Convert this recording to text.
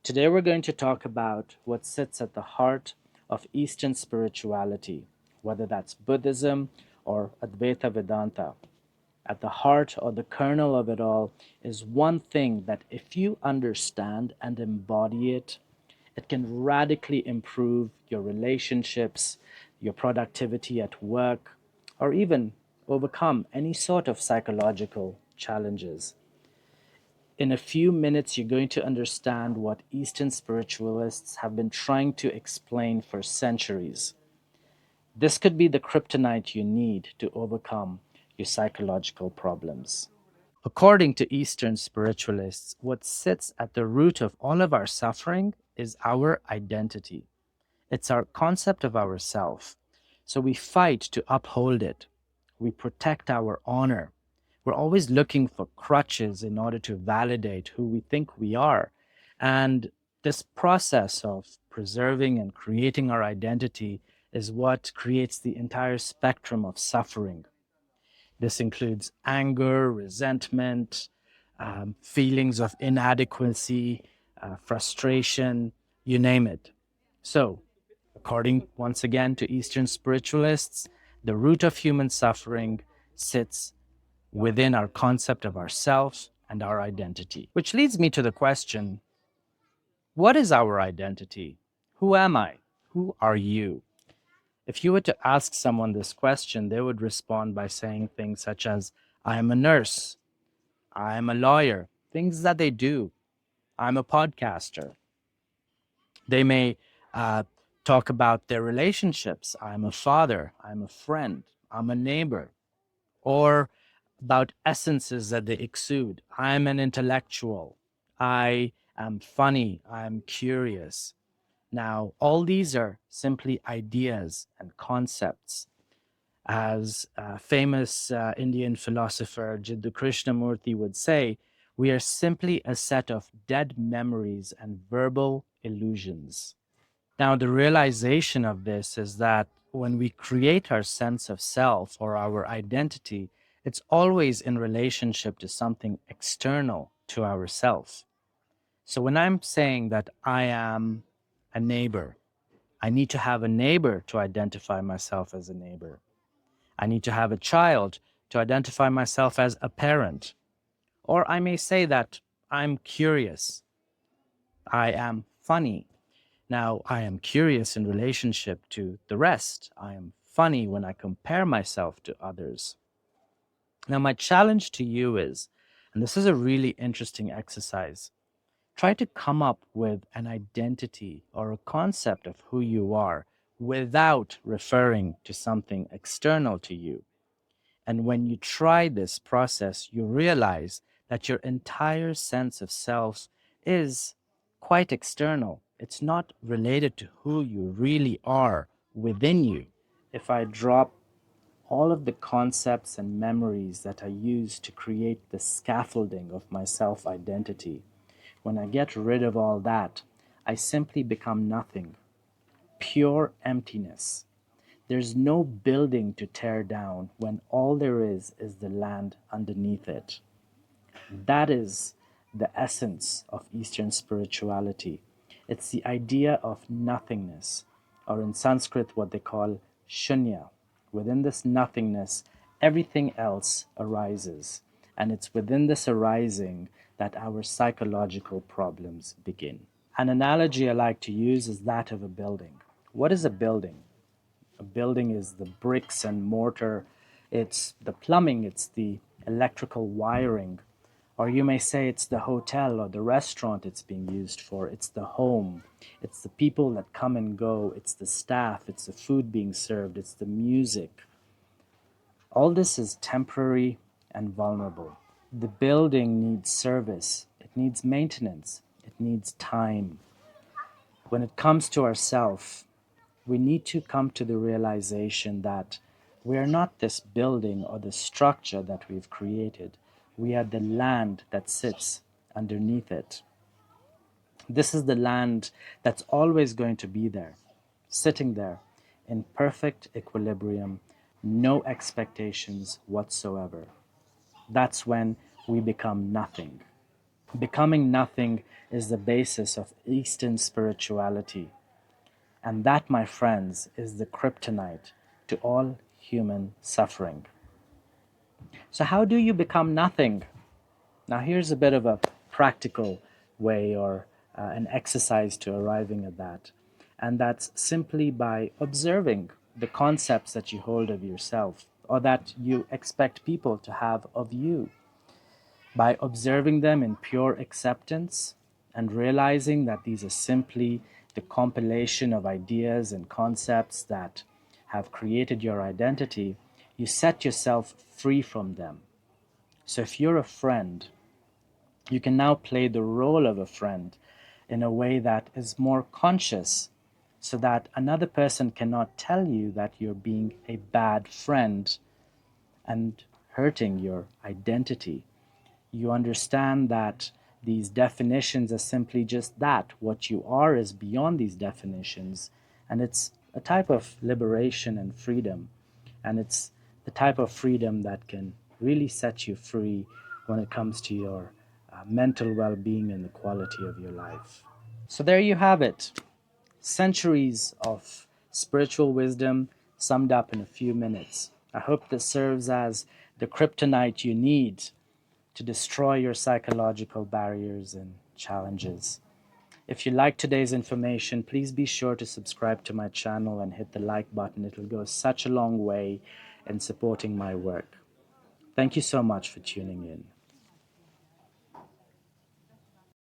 Today we're going to talk about what sits at the heart of Eastern spirituality, whether that's Buddhism or Advaita Vedanta. At the heart or the kernel of it all is one thing that if you understand and embody it, it can radically improve your relationships, your productivity at work, or even overcome any sort of psychological challenges. In a few minutes, you're going to understand what Eastern spiritualists have been trying to explain for centuries. This could be the kryptonite you need to overcome your psychological problems. According to Eastern spiritualists, what sits at the root of all of our suffering is our identity. It's our concept of ourself. So we fight to uphold it. We protect our honor. We're always looking for crutches in order to validate who we think we are. And this process of preserving and creating our identity is what creates the entire spectrum of suffering. This includes anger, resentment, feelings of inadequacy, frustration, you name it. So, according once again to Eastern spiritualists, the root of human suffering sits within our concept of ourself and our identity. Which leads me to the question, what is our identity? Who am I? Who are you? If you were to ask someone this question, they would respond by saying things such as, I am a nurse, I am a lawyer, things that they do. I'm a podcaster. They may uh, talk about their relationships. I'm a father, I'm a friend, I'm a neighbor, or about essences that they exude. I'm an intellectual. I am funny. I'm curious. Now, all these are simply ideas and concepts. As famous Indian philosopher Jiddu Krishnamurti would say, we are simply a set of dead memories and verbal illusions. Now, the realization of this is that when we create our sense of self or our identity, it's always in relationship to something external to ourself. So when I'm saying that I am a neighbor, I need to have a neighbor to identify myself as a neighbor. I need to have a child to identify myself as a parent. Or I may say that I'm curious, I am funny. Now, I am curious in relationship to the rest. I am funny when I compare myself to others. Now, my challenge to you is, and this is a really interesting exercise, try to come up with an identity or a concept of who you are without referring to something external to you. And when you try this process, you realize that your entire sense of self is quite external. It's not related to who you really are within you. If I drop all of the concepts and memories that I use to create the scaffolding of my self identity, when I get rid of all that, I simply become nothing, pure emptiness. There's no building to tear down when all there is the land underneath it. That is the essence of Eastern spirituality. It's the idea of nothingness, or in Sanskrit, what they call shunya. Within this nothingness, everything else arises. And it's within this arising that our psychological problems begin. An analogy I like to use is that of a building. What is a building? A building is the bricks and mortar, it's the plumbing, it's the electrical wiring, or you may say it's the hotel or the restaurant it's being used for, it's the home, it's the people that come and go, it's the staff, it's the food being served, it's the music. All this is temporary and vulnerable. The building needs service, it needs maintenance, it needs time. When it comes to ourself, we need to come to the realization that we are not this building or the structure that we've created. We are the land that sits underneath it. This is the land that's always going to be there, sitting there in perfect equilibrium, no expectations whatsoever. That's when we become nothing. Becoming nothing is the basis of Eastern spirituality. And that, my friends, is the kryptonite to all human suffering. So, how do you become nothing? Now, here's a bit of a practical way or an exercise to arriving at that. And that's simply by observing the concepts that you hold of yourself or that you expect people to have of you. By observing them in pure acceptance and realizing that these are simply the compilation of ideas and concepts that have created your identity, you set yourself free from them. So if you're a friend, you can now play the role of a friend in a way that is more conscious so that another person cannot tell you that you're being a bad friend and hurting your identity. You understand that these definitions are simply just that. What you are is beyond these definitions. And it's a type of liberation and freedom. And it's the type of freedom that can really set you free when it comes to your mental well being and the quality of your life. So there you have it. Centuries of spiritual wisdom summed up in a few minutes. I hope this serves as the kryptonite you need to destroy your psychological barriers and challenges. If you like today's information, please be sure to subscribe to my channel and hit the like button. It'll go such a long way in supporting my work. Thank you so much for tuning in.